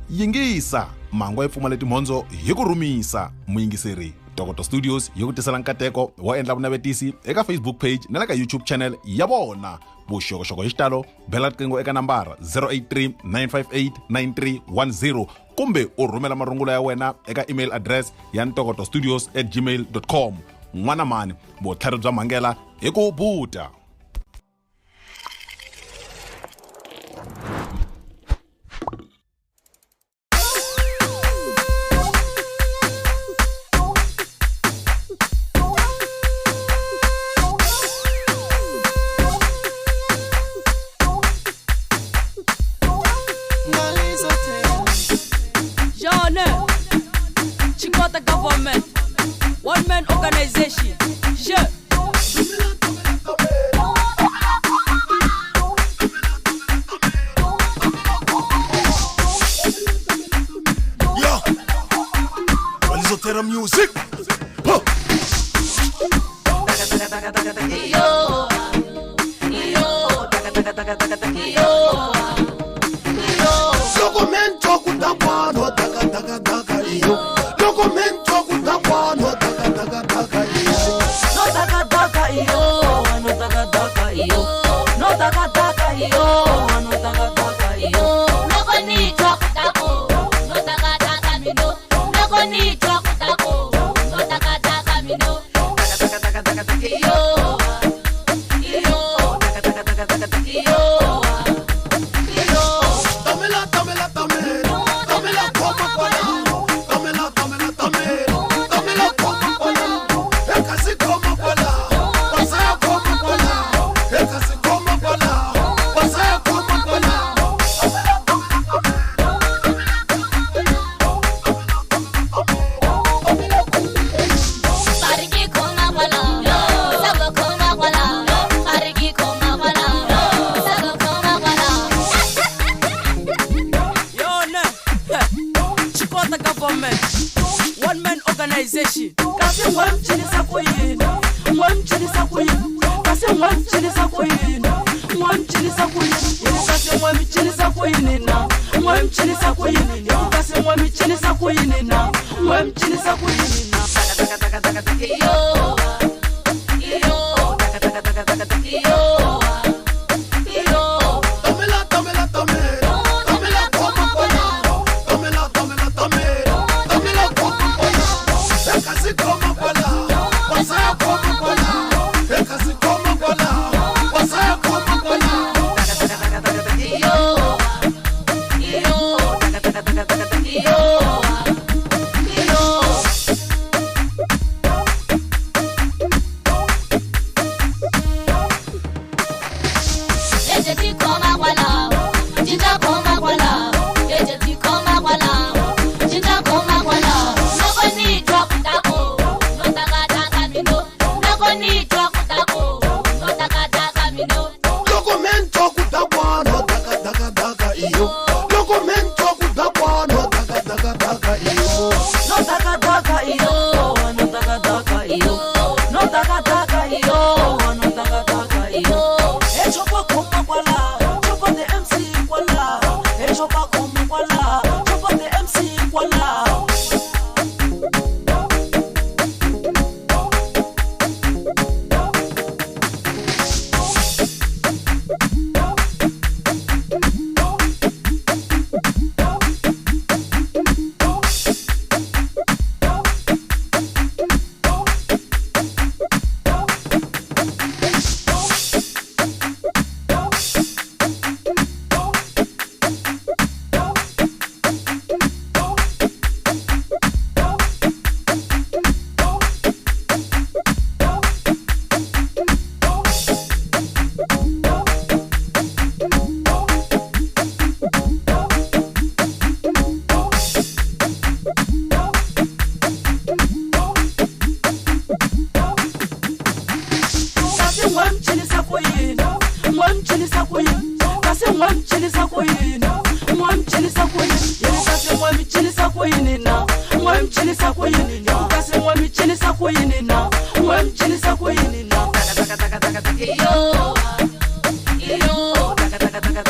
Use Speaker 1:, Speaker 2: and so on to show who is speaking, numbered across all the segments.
Speaker 1: yingisa mango ya pfumala timhondzo hi ku rhumisa. Muyingiseri Tokoto Studios yi ku tisela nkateko wo endla vunavetisi eka Facebook page na le ka YouTube channel ya vona. Vuxokoxoko hi xitalo bela riqingho eka nambara 083 958 9310 kumbe u rhumela marungulo ya wena eka email address ya tokotostudios@gmail.com. N'wana mani vutlhari bya mhangela hi ku buta.
Speaker 2: The government, one man organization. Yeah.
Speaker 3: Yo, Alizotera music. Huh. Documento kutakwano taka taka iyo. Documento kutakwano taka taka iyo.
Speaker 2: No taka taka iyo, no taka taka iyo. No taka taka iyo, no taka taka iyo.
Speaker 4: No koni chokutako, no taka taka mino. No koni chokutako, no taka taka mino. Taka taka iyo. Iyo, taka taka iyo.
Speaker 2: The government, one man organization. Kasi mwamchini sakuyina, mwamchini sakuyina. Kasi mwamchini sakuyina, mwamchini sakuyina. Kasi mwamchini sakuyina, mwamchini sakuyina. Kasi mwamchini sakuyina, mwamchini sakuyina. Taka taka taka iyo, iyo. Taka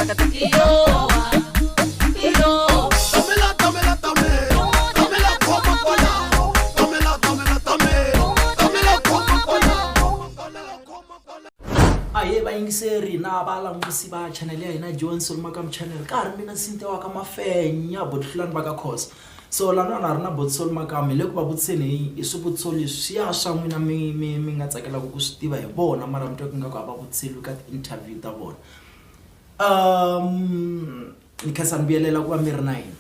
Speaker 2: taka iyo.
Speaker 3: Yo,
Speaker 5: yingiseri na valangusi va channel ya hina John Makamu channel karhi mina Sintewa ka mafenya botlhulani va ka course so lana na rina Botsol Makamu le ku va vutseni hi swivutiso leswi ya swa n'wina mi nga tsakela ku swi tiva hi vona mara mito ku nga ku va vutseli ka interview ta vona ni khasa nibiyelela ku va mi ri na yini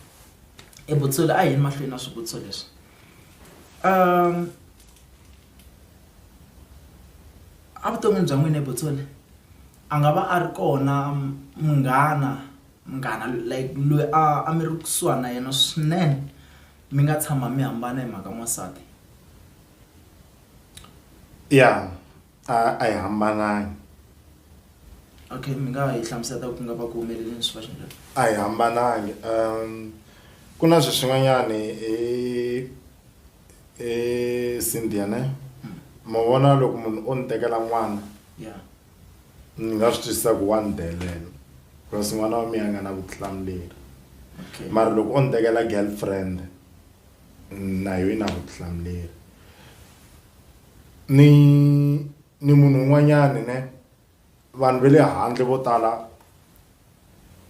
Speaker 5: Botsol a yini mahlweni na swivutiso leswi a vuton'wini bya n'wina Botsol a nga va a ri kona munghana like loyi a mi ri kusuhana na yena swinene mi nga tshama mi hambana hi mhaka n'wansati
Speaker 6: ya a hi hambanangi
Speaker 5: okay mi nga hi hlamusela ku nga va ku humeleleni swi va xinjhani
Speaker 6: a hi hambanangi ku na swin'wanyani Cynthia ne ma vona loko munhu o ni tekela n'wana
Speaker 5: yeah
Speaker 6: ni nga swi twisisa ku wa ni delela because n'wana wa mina nga na vutihlamuleri
Speaker 5: okay
Speaker 6: mara loko o ni tekela girlfriend na yo na vutihlamuleri ni munhu un'wanyani ne vanhu va le handle vo tala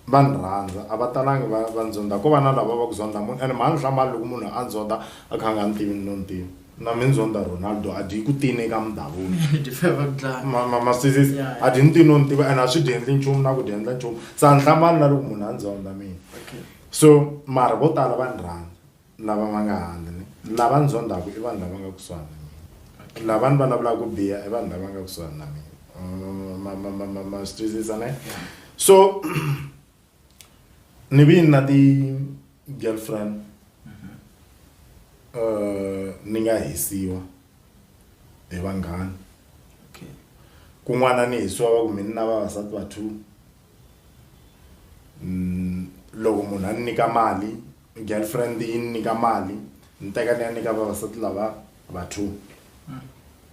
Speaker 6: va ni rhandza a va talangi va ndzonda ko va na lava va ku zonda munhu ene mhani hlamali loko munhu a ndzonda a kha nga ni tivi no ntivi na mi ndzonda Ronaldo a dyi ku tini eka mindhavuko
Speaker 5: di feva tlanga
Speaker 6: ma sisisi a dyi ni tivi no ntivi ene a swi dyi endli nchumu na ku dyi endla nchumu sa ni hlamali na loko munhu a ndzonda mina
Speaker 5: okay
Speaker 6: so mara vo tala va ni rhandza lava va nga handle lava ndzondaka i vanhu lava nga kusuhana na mina lava ni vulavulaka ku biha i vanhu lava nga kusuhana na mina ma swi twisisa ne so ni vi na ti girlfriend ni nga hisiwa hi vanghana
Speaker 5: okay
Speaker 6: kun'wana ni hisiwa va ku mina na vavasati va two loko munhu a ni nyika mali girlfriend yi ni nyika mali ni teka ni ya nyika vavasati lava va two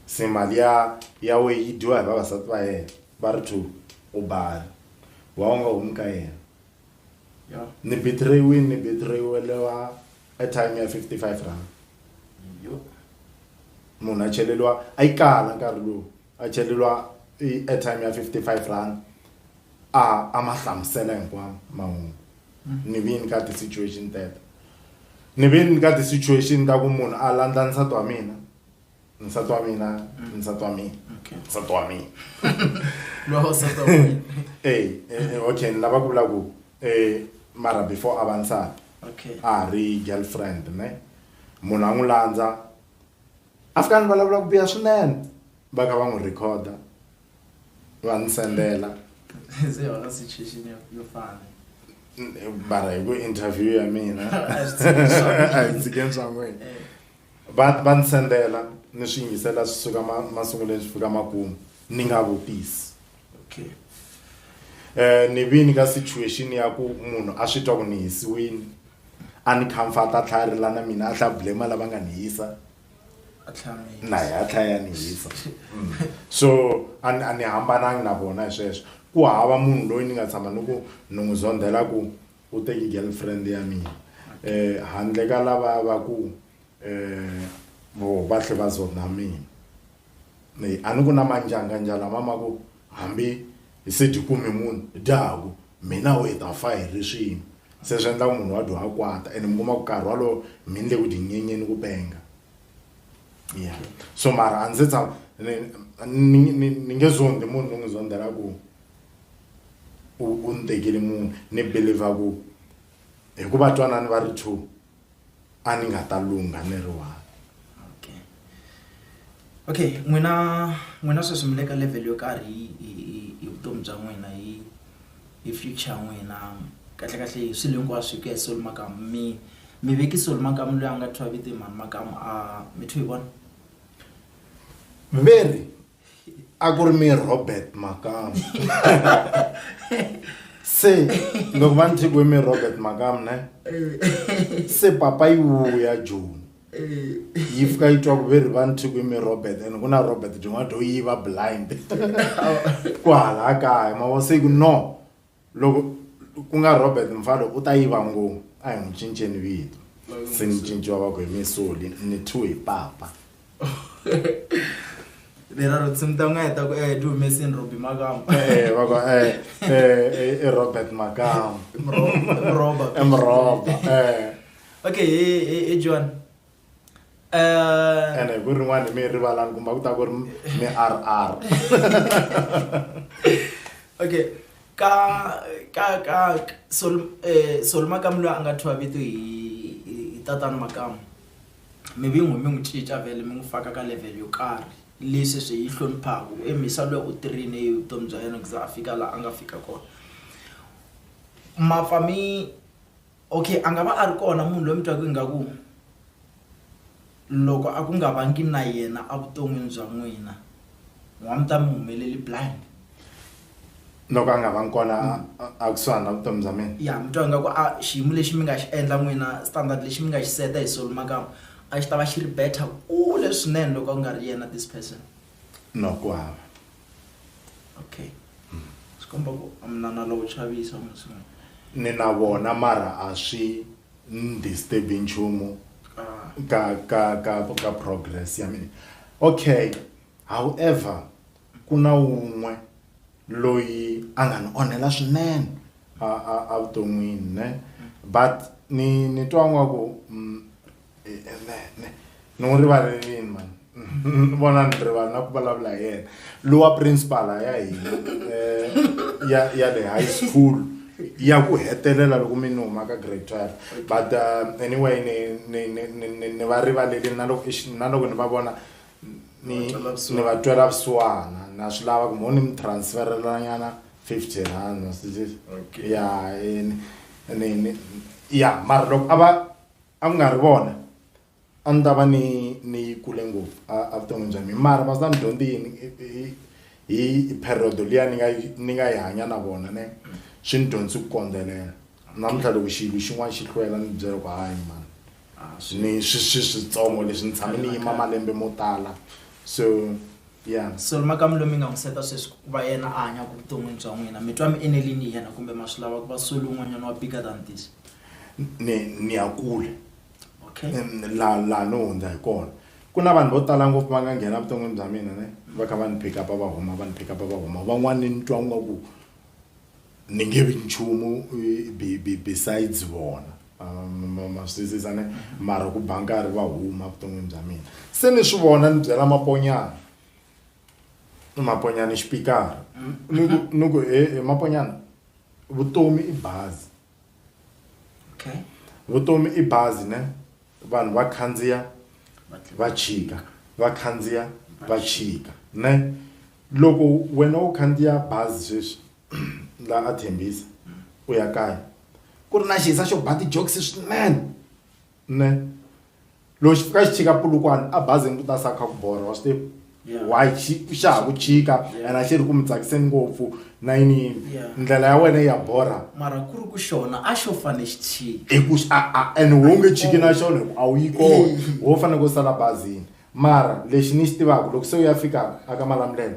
Speaker 6: se mali ya we yi dyiwa hi vavasati va yena va ri two u bari wa nga humi ka yena
Speaker 5: yeah
Speaker 6: ni betrayiwelewa airtime ya 55 rand
Speaker 5: yo
Speaker 6: munhu a cheleliwa a yi kala nkarhi lowu a cheleliwa airtime ya 55 rand a ma hlamusela hinkwamo mahungu ni vini ka ti situation teta ni vini ka ti situation ta ku munhu a landza nsati wa mina
Speaker 5: okay
Speaker 6: nsati wa mina
Speaker 5: lo sa ta
Speaker 6: okay ni lava ku vula ku mara before avanza
Speaker 5: okay
Speaker 6: a ri girlfriend ne munhu a n'wi landza afghani vulavula ku biha swinene va kha va n'wi recorda va ni sendela
Speaker 5: ze wala situation yo fana
Speaker 6: mara hi ku interview ya mina
Speaker 5: a
Speaker 6: ndzi swa n'wina va ni sendela ni swi yingisela swi suka masunguleni swi fika makumu ni nga vutisi
Speaker 5: okay
Speaker 6: ni vini ka situation ya ku munhu a swi twa ku ni hisiwini a ni comfort a tlharela na mina a hla blame lava nga ni hisa
Speaker 5: atlami
Speaker 6: na ya tlhaya ni hisa so a ni hambanangi na vona hi sweswo ku hava munhu loyi ni nga tshama ni ku ni n'wi zondhela ku u teki girlfriend ya mina handle ka lava va ku va tlhe va zonda mina a ni ku na manjanga njala mama ku hambi hi se ti kumi munhu dyaku mina u ta fa hi ri swin'we se swi endla ku munhu wa dyoha kwata ene mi kuma ku karhi walowo mi ni le ku dinyenyeni ku penga yeah so mara a ndzi tshama ni nge zondi munhu ni n'wi zondela ku u ni tekile munhu ni believe ku hi ku va twanani va ri two a ni nga ta lungha ni ri one
Speaker 5: okay n'wina sweswi mi le ka level yo karhi hi vutomi bya n'wina hi future n'wina kahle hi swilo hinkwaswo ku ya Sol Makamu mi veki Sol Makamu loyi a nga thwa vito mani Makamu mi thwi hi vona
Speaker 6: veri a ku ri mi Robert Makamu se loko va ni thyi ku mi Robert Makamu ne se papa yi vuya Joni yi fika yi twa ku veri va ni thyi ku mi Robert ene ku na Robert Joni do yi va blind ku hala kaya ma se ku no loko ku nga Robert Mfalo u ta yiva ngopfu a hi n'wi cinceni vito se ni cinciwa va ku hi mi Soli ni thyiwe hi papa
Speaker 5: Lera ro tsimta nga eta ku du Messi Robbie Makamu.
Speaker 6: Robert Makamu.
Speaker 5: Robert. Okay, John.
Speaker 6: Ene ku rin'wana mi rivalani kumba ku ta ku ri mi RR.
Speaker 5: Okay, Sol Makamu lo anga thwa vito hi tatana Makamu. Maybe mi n'wi cinca vele mi n'wi faka ka level yo karhi leswi swi yi hloniphaka emisa lo u tirhile vutomi bya yena ku za a fika laha a nga fika kona. Mafami okay a nga va a ri kona munhu loyi mi twaku ingaku loko a ku nga vangi na yena a vuton'wini bya n'wina wa mi ta mi humeleli blind.
Speaker 6: Loko a nga va kona a kusuhani na vutomi bya mina.
Speaker 5: Ya mi twa ingaku a xiyimo lexi mi nga xi endla n'wina standard lexi mi nga xi seta hi Sol Makamu a xi ta va xi ri better kule swinene loko a nga ri yena this person.
Speaker 6: No ku hava.
Speaker 5: Okay. Swi komba ku amnana lowo chavisa musinga.
Speaker 6: Ni na vona mara a swi disturbing nchumu ka progress ya mina. Okay, however kuna un'we loyi a nga ni onhela swinene a vuton'wini ne but ni twa ngaku ni n'wi rivalelini man. Vona ni rivala na ku vulavula hi yena lowa principal ya hina ya le high school ya ku hetelela loko mi ni huma ka grade 12 but anyway ni va rivalelini na loko ni va vona ni va twela vusiwana na swi lava ku mo ni mi transferelanyana 50 rand ya mara loko a nga ri vona a ni ta va ni kule ngopfu a vuton'wini bya mina mara va sa ni dyondzini hi period liya ni nga yi hanya na vona ne swi ni dyondzi ku kondzelela namuntlha loko xilo xin'wana xi hlwela ni byela ku hayi man ni switsongo leswi ni tshame ni yima malembe mo tala so yeah.
Speaker 5: Sol Makamu lo mi nga n'wi seta sweswi ku va yena a hanya ku vuton'wini bya n'wina mi twa mi enelini yena kumbe ma swi lava ku va Sol un'wanyana wa bigger than this.
Speaker 6: Ni ya kule.
Speaker 5: Okay.
Speaker 6: La no hundza hi kona ku na vanhu vo tala ngopfu va nga nghena vuton'wini bya mina ne va kha va ni pick up va huma van'wana ni twa ngaku ni nge vi nchumu besides vona ma swisisa ne mara ku bankari va huma vuton'wini bya mina se ni swi vona ni byela maponyana xipikara ni ku maponyana vutomi i bazi.
Speaker 5: Okay.
Speaker 6: Vutomi i bazi ne vanhu va khandziya va chika va khandziya va chika ne loko wena u khandziya bazi sweswi la a Thembisa u ya kaya ku ri na xisa xo ba ti-jokes swinene ne loko xi fika xi chika pulukwana a bazini ku ta sakha ku borha wa swi tivi why xa ha ku chika and a xi ri ku mi tsakiseni ngopfu na yini ndlela ya wena ya borha
Speaker 5: mara ku ri ku xona a xo fane xi chika
Speaker 6: and wo nge chiki na xona a wu yi kona wo fanele ku sala bazini mara lexi ni xi tivaka loko se u ya fika aka Malamulele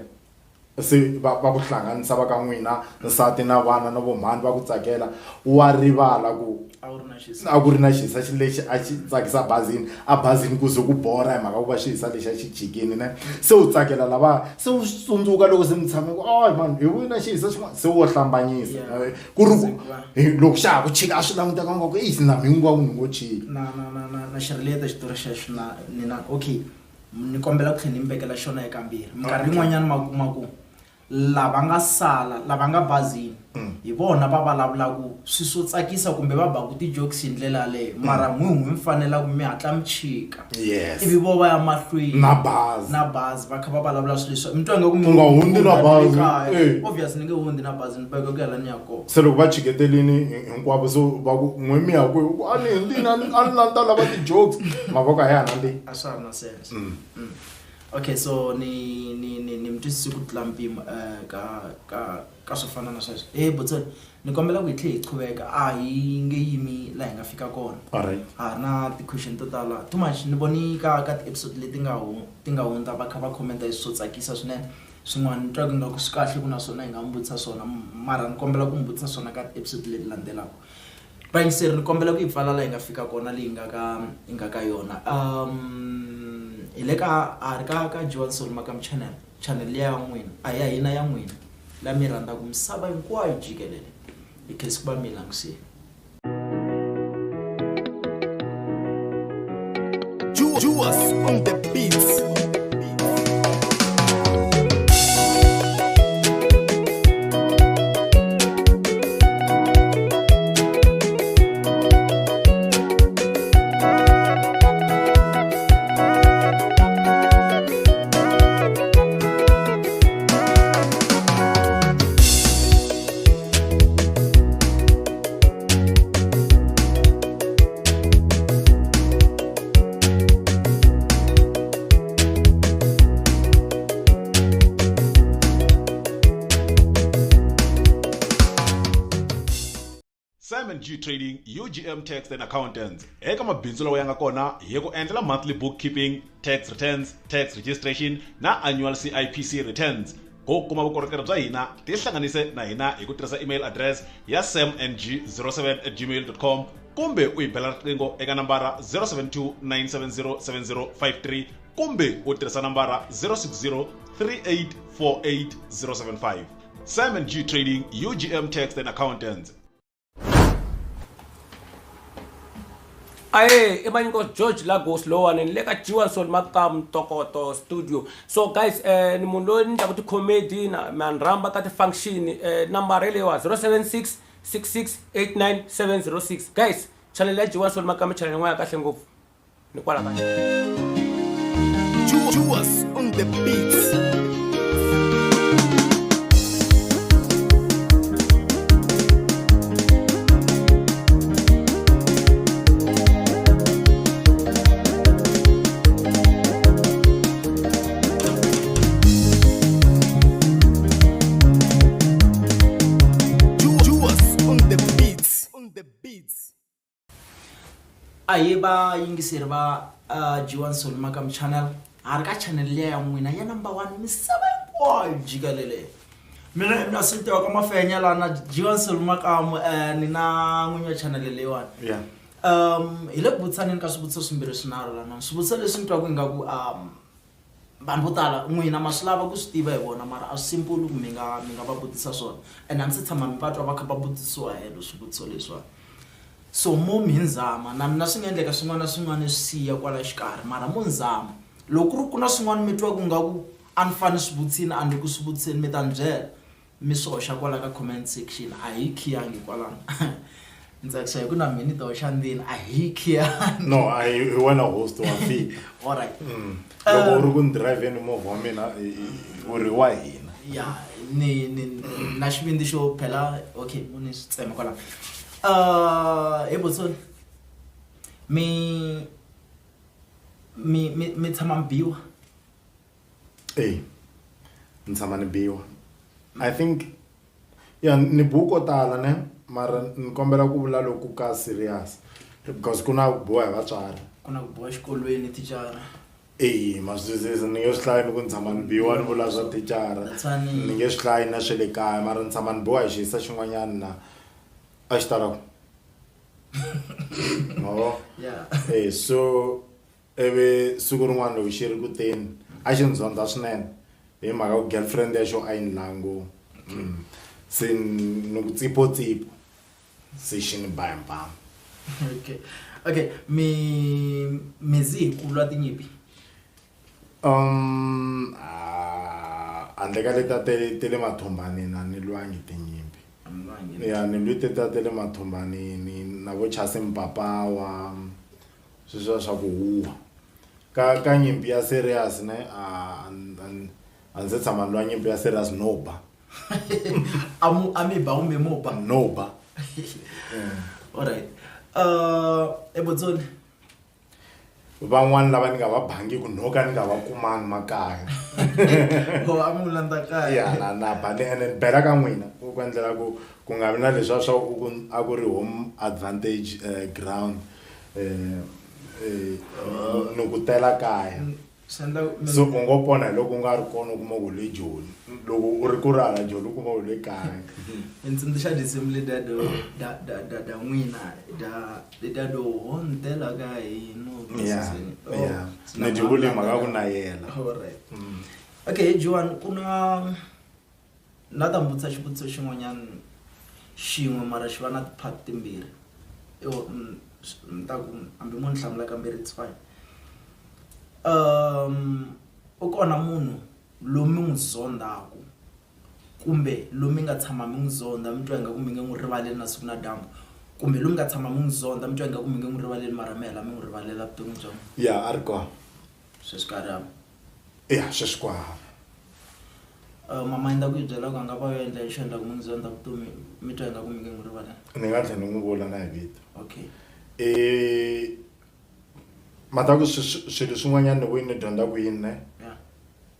Speaker 6: se va ku hlanganisa va ka n'wina nsati na vana na vomhani va ku tsakela wa rivala ku a ku ri na xisa lexi a xi tsakisa bazini a bazini ku ze ku borha hi mhaka ku va xisa lexi a xi chikini ne se u tsakela lava se u tsundzuka loko se mi tshame ku ay man hi vuyi na xisa xin'wana se wo hlambanyisa ku ri loko xa ha ku chika a swi languteka ngaku na minguva munhu ngo chika
Speaker 5: na xirheleta xitori xexo na nina okay ni kombela ku tlhela ni mi vekela xona eka mbirhi minkarhi yin'wanyana ma kuma ku lava nga sala lava nga bazini hi vona va vulavulaku swi swo tsakisa kumbe va baku ti-jokes hi ndlela yaleyo mara n'win'wi mi fanela ku mi hatla mi chika ivi vo va ya mahlweni na bazi va kha va vulavula swilo leswi mi twa ingaku
Speaker 6: nga hundzi na bazi
Speaker 5: obviously ni nge hundzi na bazi ni boheka ku yala ni ya kona
Speaker 6: se loko va chiketelini hinkwavo so va ku n'we mi ya ku a ni hindini a ni lanta lava ti-jokes mavoko a ya na leyi
Speaker 5: a swi ha ri na sense. Okay, so ni mi twisisi ku tlula mpimo ka swo fana na sweswo botsoni ni kombela ku hi tlhe hi qhuveka a hi nge yimi laha hi nga fika kona a ri na ti-question to tala too much ni voni ka ti-episode leti ti nga hundza va kha va commenta hi swo tsakisa swinene swin'wana ni twa ku nga ku swi kahle ku na swona hi nga mi vutisa swona mara ni kombela ku mi vutisa swona ka ti-episode leti landzelaka Bayingiseri ni kombela ku ipfala la inga fika kona leyi inga ka yona ileka ka Joan Soul Makamu channel ya n'wina a ya hina ya n'wina la mi rhandza ku misava hinkwayo jikelele because kuba mi langusile
Speaker 3: Juas on the beats.
Speaker 1: Simon G Trading, UGM Tax and Accountants. Eka mabindzu lawa yanga kona hi ku endlela monthly bookkeeping, tax returns, tax registration na annual CIPC returns. Ku kuma vukorhokeri bya hina tihlanganise na hina hi ku tirhisa email address ya samng07@gmail.com kumbe u hi bela riqingho eka nambara 0729707053 kumbe u tirhisa nambara 06038480075. Simon G Trading, UGM Tax and Accountants.
Speaker 7: Aye, emaniko George Lagos lowa ni le ka Joan Soul Makamu Tokoto studio. So guys, ni munhu loyi ni ndlaku ti-comedy na manramba ka ti-function number ile wa 076 6689706. Guys, channel ya Joan Soul Makamu channel n'wana kahle ngopfu. Ni kwala ka.
Speaker 3: Juas on the beats.
Speaker 5: aye ba yingiseri ba Joan Soul Makamu channel har ka channel le ya n'wina ya number 1 misava hinkwayo jikelele mina sintewa ka mafenya lana Joan Soul Makamu ni na n'winyi wa channel leyiwani hi le ku vutisani ka swivutiso swimbirhi swinharhu lana swivutiso leswi ni twaku ingaku vanhu vo tala n'wina ma swi lava ku swi tiva hi vona mara a swi simple ku mi nga va vutisa swona and a ndzi tshama mi va twa va kha va vutisiwa helo swivutiso leswiwani so mo mi nzama na mina swi nga endleka swin'wana na swin'wana swi siya kwala xikarhi mara mo nzama loko ku na swin'wana mi twa ku nga ku a ni fane swi vutisini a ni ku swi vutiseni mi ta ni byela mi swi hoxa kwala ka comment section a hi khiyangi kwalano ni tsakisa hi ku na mina ni ta hoxa ndzeni a hi khiyangi
Speaker 6: no I wanna host wa fee
Speaker 5: alright
Speaker 6: loko uri ku drive ni movha wa mina uri wa hina
Speaker 5: ya ni na xivindi xo phela okay ni swi tsema kwala Ebotsoni mi tshama mbiwa
Speaker 6: ni tshama ni biwa I think ni buko tala ne mara ni kombela ku vula loku ka serious because kuna boya hi vatswari
Speaker 5: kuna ku boha xikolweni tichara
Speaker 6: masizisi ni nge swi hlayi ni ku ni tshama ni biwa ni vula swa tichara ni nge swi hlayi na swe le kaya mara ni tshama ni biwa hi xiyisa xin'wanyana na a xi tala no so eve siku rin'wana loko xi ri ku teni a xi ni zonda swinene hi mhaka ku girlfriend ya xo a yi ni lango se ni ku tsipo se xi ni ba hi mpama
Speaker 5: okay mi zi hi kulwa tinyimpi
Speaker 6: handle ka leta te le mathombaneni a ni lwangi tinyimpi ni lwi teta te le mathombaneni na vo chase mpapawa sweswiya swa ku huwa ka nyimpi ya serious ne a ndzi tshama ni lwa nyimpi ya serious no ba
Speaker 5: a mi ba umbe mo ba
Speaker 6: no ba
Speaker 5: alright Ebotsoni
Speaker 6: van'wana lava ni nga va bangi ku noka ni nga va kumangi makaya
Speaker 5: a mi landa kaya
Speaker 6: na bale ene bela ka n'wina ku endlela ku nga vi na leswiya swa a ku ri home advantage ground ni ku tela kaya so u ngo pona loko u nga ri kona u kuma ku le joni loko u ri ku rala joni u kuma u le kaya
Speaker 5: ntsindisha disimile da n'wina da do hontela ka hino
Speaker 6: ne di vule maka ku na yela
Speaker 5: alright okay Joan kuna na ta mbutsa xivutiso xin'wanyana xin'we mara xi va na part timbirhi ntaku hambi munhu hlamula kambirhi it's fine u kona munhu lomi n'wi zondaku kumbe lomi nga tshama mi n'wi zonda mi twa ingaku mi nge n'wi rivaleli na siku na dyambu kumbe lomi nga tshama mi n'wi zonda mi twa ingaku mi nge n'wi rivaleli mara mi hela mi n'wi rivalela vutomi bya n'wi
Speaker 6: ya a ri kona
Speaker 5: sweswi karhi hava
Speaker 6: ya sweswi ku hava
Speaker 5: mama inda ku yi byela ku a nga va yo endla xo endla ku mi n'wi zonda vutomi mi twa ingaku mi nge n'wi rivalela
Speaker 6: ni nga tlhela ni n'wi vula na hi vito
Speaker 5: okay
Speaker 6: mataku swilo swin'wanyana ni vuyi ni dyondza ku yini ne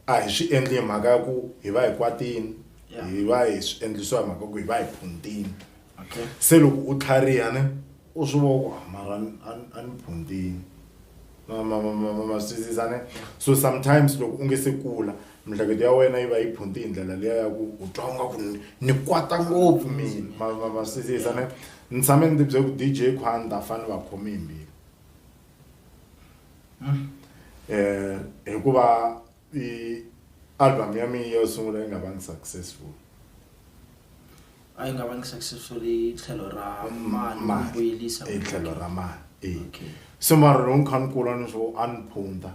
Speaker 6: a hi swi endli hi mhaka ya ku hi va hi kwatini hi va hi swi endlisiwa hi mhaka ku hi va hi phuntini se loko u tlhariha ne u swi vona ku mara a ni phuntini ma swisisa ne so sometimes loko u nge se kula mihleketo ya wena yi va yi phunti hi ndlela liya ya ku u twa nga ku ni kwata ngopfu mina ma swisisa ne ni tshame ni tibye ku DJ Khwanda fane va khomi hi mbilu hikuva album ya mina yo sungula yi nga vangi successful
Speaker 5: a yi nga vangi successful hi tlhelo ra mali vuyelisa
Speaker 6: hi tlhelo ra mali so mara loko ni kha ni kula ni swo a ni phunta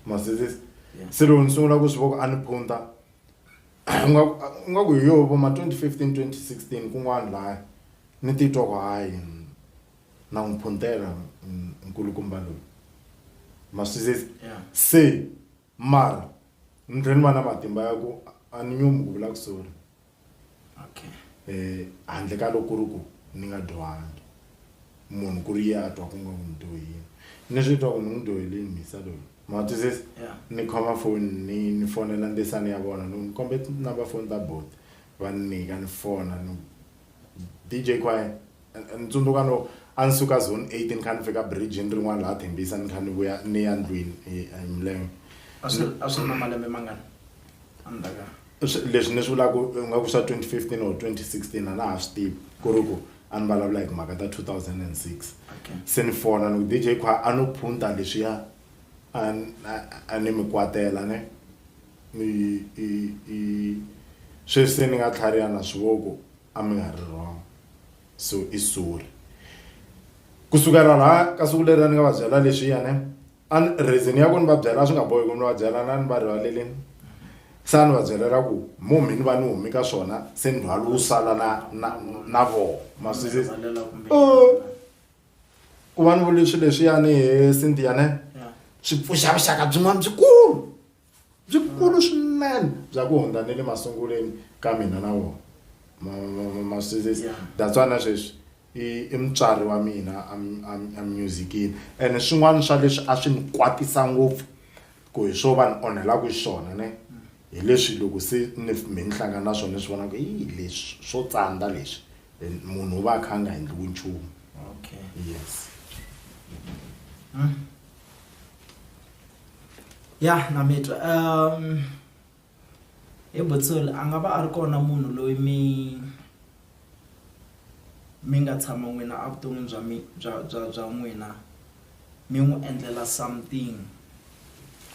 Speaker 6: ma swisisa se loko ni sungula ku swi vona a ni phunta u nga ku hi yo vo ma 2015 2016 kun'wana laha ni titwa ku hayi na n'wi phuntela nkulukumba loyi ma swisisa se mara ni tlhela ni va na matimba ya ku a ni nyumi ku vula ku sorry handle ka loko ku ri ku ni nga dyohangi munhu ku ri ye a twa ku nga n'wi dyohini ni swi twa ku ni n'wi dyohelini mhisa loyi ma twisisa ni khoma foni ni fonela ndesani ya vona ni kombe number phone ta bot va ni nyika ni fona ni DJ Khwaya ni tsundzuka no a ni suka zone 18 kha ni fika bridge rin'wana laha Thembisa ni kha ni vuya ni ya ndlwini hi milenge
Speaker 5: a swi na malembe mangani andaka
Speaker 6: leswi ni swi vulaka u nga ku swa 2015 or 2016 a na ha swi tivi ku ri ku a ni vulavula hi mhaka ta 2006 se ni fona ni DJ Khwaya a no phunta leswiya a ni mi kwatela ne sweswi se ni nga tlhariha na swivoko a mi nga ri wrong so i sorry kusukela laha ka siku leri ni nga va byela leswiya ne reason ya ku ni va byela swi nga bohi ku ni va byela na ni va rivaleleni sa ni va byelela ku momi ni va ni humi ka swona se ni rhwala wu sala na vona ma swisisa ku va ni vule swilo leswiyani hi Cynthia ne swi pfuxa vuxaka byin'wana byikulu swinene bya ku hundza ni le masunguleni ka mina na vona ma swisisa that's why na sweswi i mutswari wa mina a musicini and swin'wana swa leswi a swi ni kwatisa ngopfu ku hi swo va ni onhelaka swona ne hi leswi loko se mi ni hlangana na swona ni swi vona ku leswi swo tsandza leswi munhu u va a kha a nga endliwi nchumu yes
Speaker 5: ya na mitwa hi Botsoli a nga va a ri kona munhu loyi mi nga tshama n'wina a vuton'wini bya n'wina mi n'wi endlela something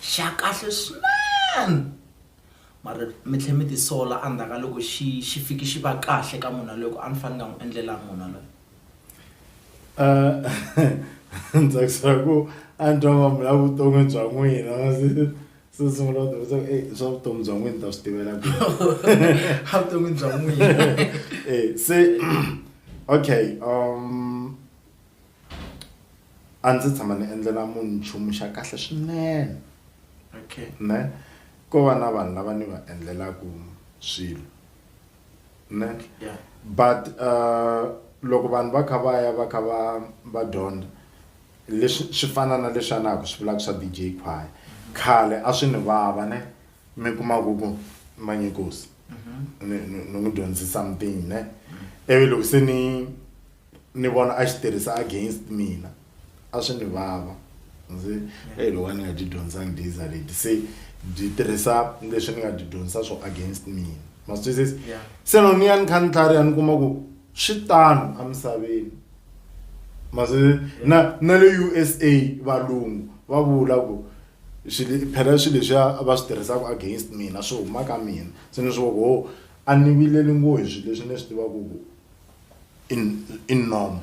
Speaker 5: xa kahle swinene mara mi tlhela mi tisola andaka loko xi fiki xi va kahle ka munhu loko a ni fanele nga n'wi endlela munhu loyi
Speaker 6: ndzi tsakisa ku a ni twa mamula vutomi bya n'wina se sungula ku tivisa ku swa vutomi bya n'wina ta swi tivela ku
Speaker 5: a vuton'wini bya n'wina
Speaker 6: se okay a ndzi tshama ni endlela munhu nchumu xa kahle swinene ne ko va na vanhu lava ni va endlelaku swilo ne but loko vanhu va kha va ya va kha va dyondza leswi swi fana na leswi anaku swi vulaka swa DJ Khwaya khale a swi ni vava ne mi kuma ku manyikosi ni n'wi dyondzisa something ne evi loko se ni vona a xi tirhisa against mina a swi ni vava lo wa ni nga ti dyondzangi days leti se di tirhisa leswi ni nga ti dyondzisa swo against me ma swi twisisa se no ni ya ni kha ni tlhariha ni kuma ku swi tano emisaveni ma swi na le USA valungu va vula ku phela swilo leswi va swi tirhisaka against mina swi huma ka mina se ni swi ku a ni vileli ngo hi swilo leswi ni swi tivaka ku in norm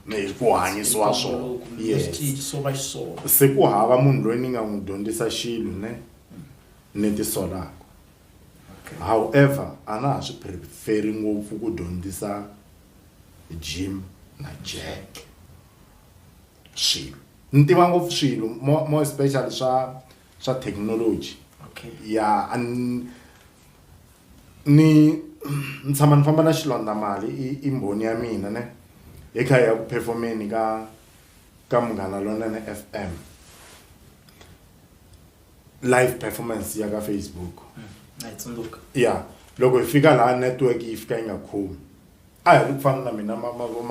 Speaker 6: ne ku hanyisiwa swona se ku hava munhu loyi ni nga n'wi dyondzisa xilo ni ti solaka however a na ha swi preferi ngopfu ku dyondzisa gym na jack swilo ni tiva ngopfu swilo more especially swa technology ya ni tshama ni famba na xilondza mali i mbhoni ya mina ne hi kha ya ku performeni ka Munghana Lonene FM live performance ya ka Facebook loko hi fika laha network yi fika yi nga khomi a hi ku fana na mina ma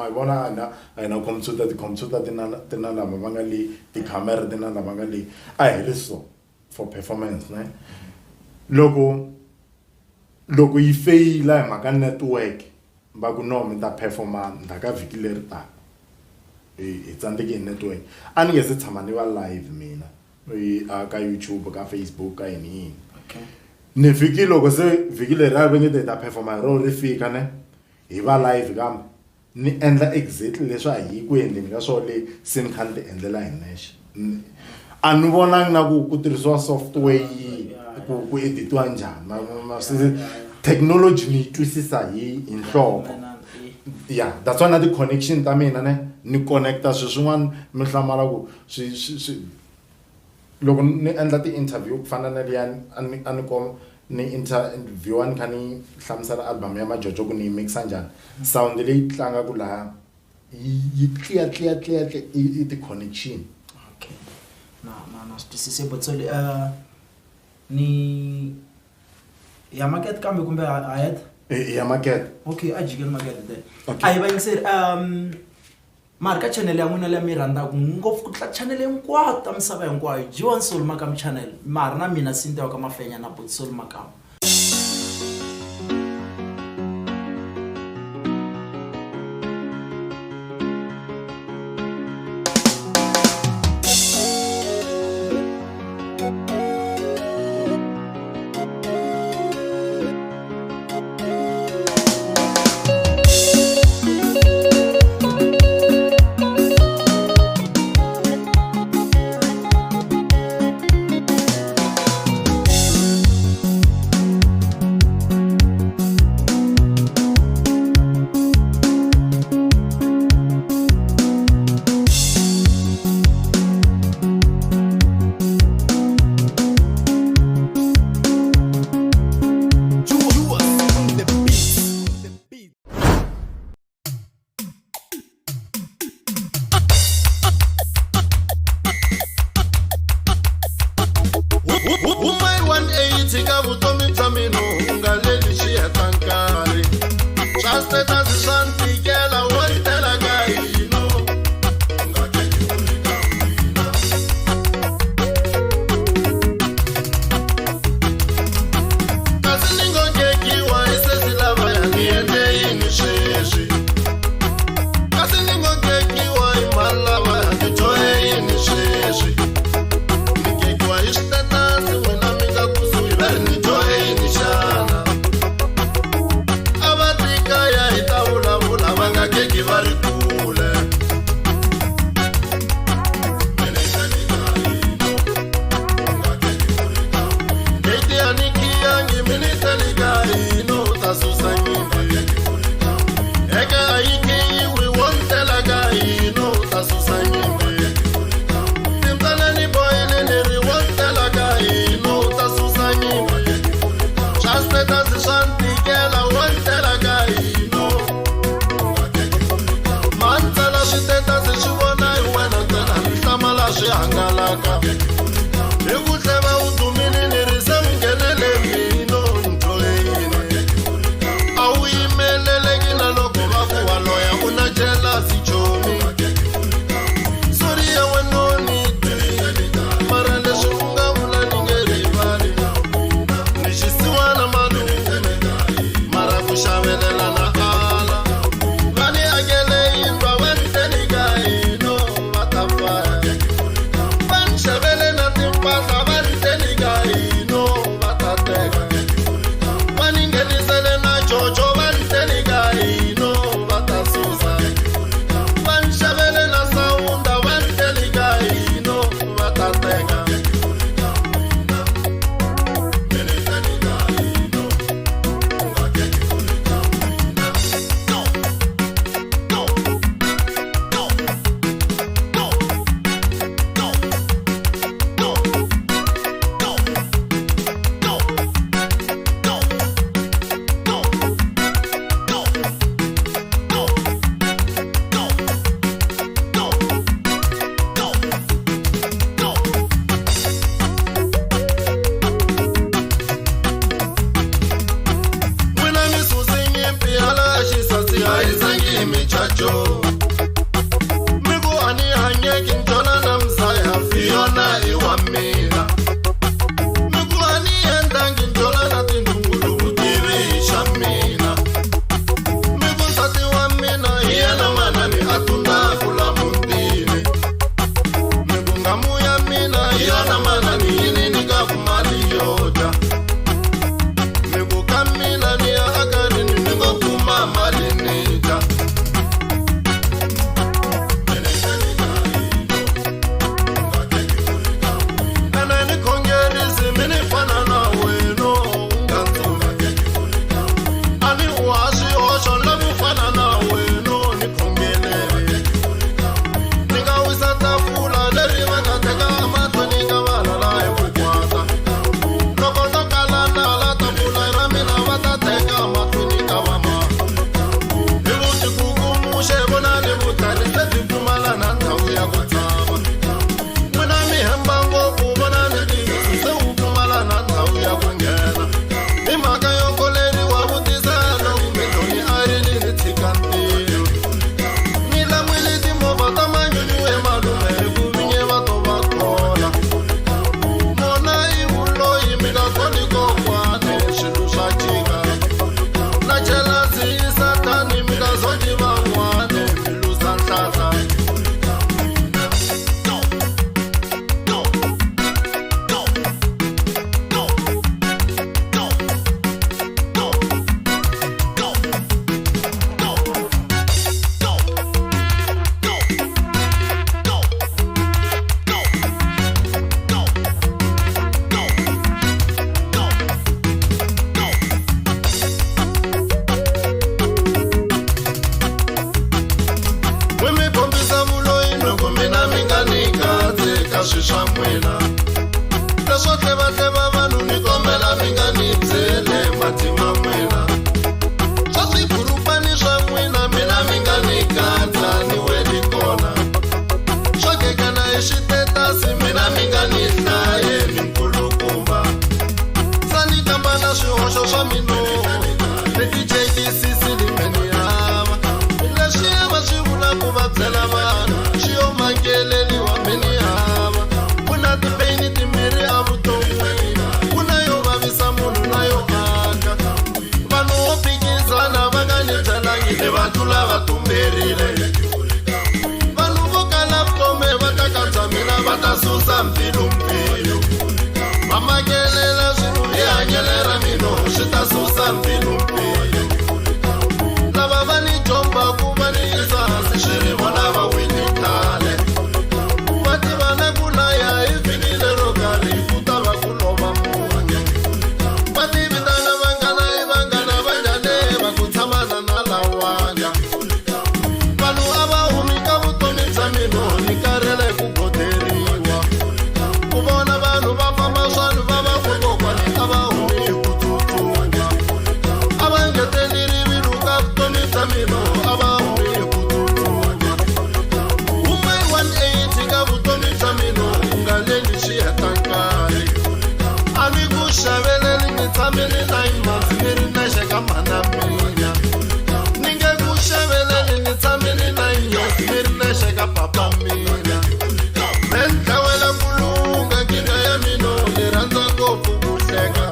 Speaker 6: vona a na computer ti na lama va nga le ti-camera ti na lama nga le a hi ri so for performance ne loko yi faila hi mhaka network va ku no mi ta performa ndaka vhiki leri taka hi tsandzeke hi network a ni nge se tshama ni va live mina ka YouTube ka Facebook ka yini ni vhiki loko se vhiki leri a va nge ta performa ro ri fika ne hi va live kambe ni endla exactly leswi a hi ku endleni ka swona le se ni kha ni ti endlela hi nexe a ni vonangi na ku tirhisiwa software ku editiwa njhani technology ni twisisa hi nhloko that's why na ti connection ta mina ne ni connecta swin'wana mi hlamala ku swi loko ni endla ti interview ku fana na liya a ni kom ni interview ni kha ni hlamusela album ya majojo ku ni mixa njhani sound leyi tlanga ku laha yi clear i ti connection
Speaker 5: na swisise botsoli ni ya market kambe kumbe ayet
Speaker 6: ya market
Speaker 5: okay ajikela market then ayi va yingiseri marka channel ya n'wina leya mi rhandzaka ngopfu ku tla channel hinkwayo ta misava hinkwayo Jiwa Soul Makamu channel mara na mina Sintewa ka Mafenya na Soul Makamu
Speaker 8: Enjoy swilo swa mino etijeisisilimeniava leswi va swi vula ku va byela vanhu xiyomakeleli wa menihava ku na tipeini timbirhi a vuton'wini ku na yo vavisa munhu na yo aka vanhu vo phikizana va nga ni byelangile va tlula va tumberile vanhu vo kala vutomi va ta katsa mina va ta susa mpilumpilo va makelela swilo hi hanyele ra mino swi ta susa mpilumpilo lava va ni jomba ku va ni yisa hansi swi ri vona va wini khale va tivana ku laya hi vinile ro karhi ku ta va ku lova munhu va tivitana vanghana hi vanghana va njhane va ku tshamana na lawanga vanhu a va humi ka vutomi bya mino ni karhele ku goderiwa ku vona vanhu va famba swanu va va ku kokwani a va humi hi ku tsutsuma a va ngeteli rivilo ka vutomi bya mino a va humi hi ku tsutsuma hume 180 ka vutomi bya mino u nga leni swi heta nkarhi a ni ku xaveleli ni tshameni 9 months ni ri nexe ka mana mina ni nge ku xaveleli ni tshameni 9 years ni ri nexe ka papa mina mentlawela ku lunga nkinga ya mino ni rhandza ngopfu ku hleka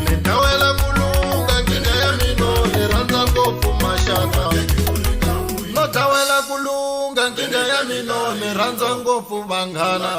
Speaker 8: ni tlawela ku lunga nkinga ya mino ni rhandza ngopfu maxaka no tlawela ku lunga nkinga ya mino ni rhandza ngopfu vanghana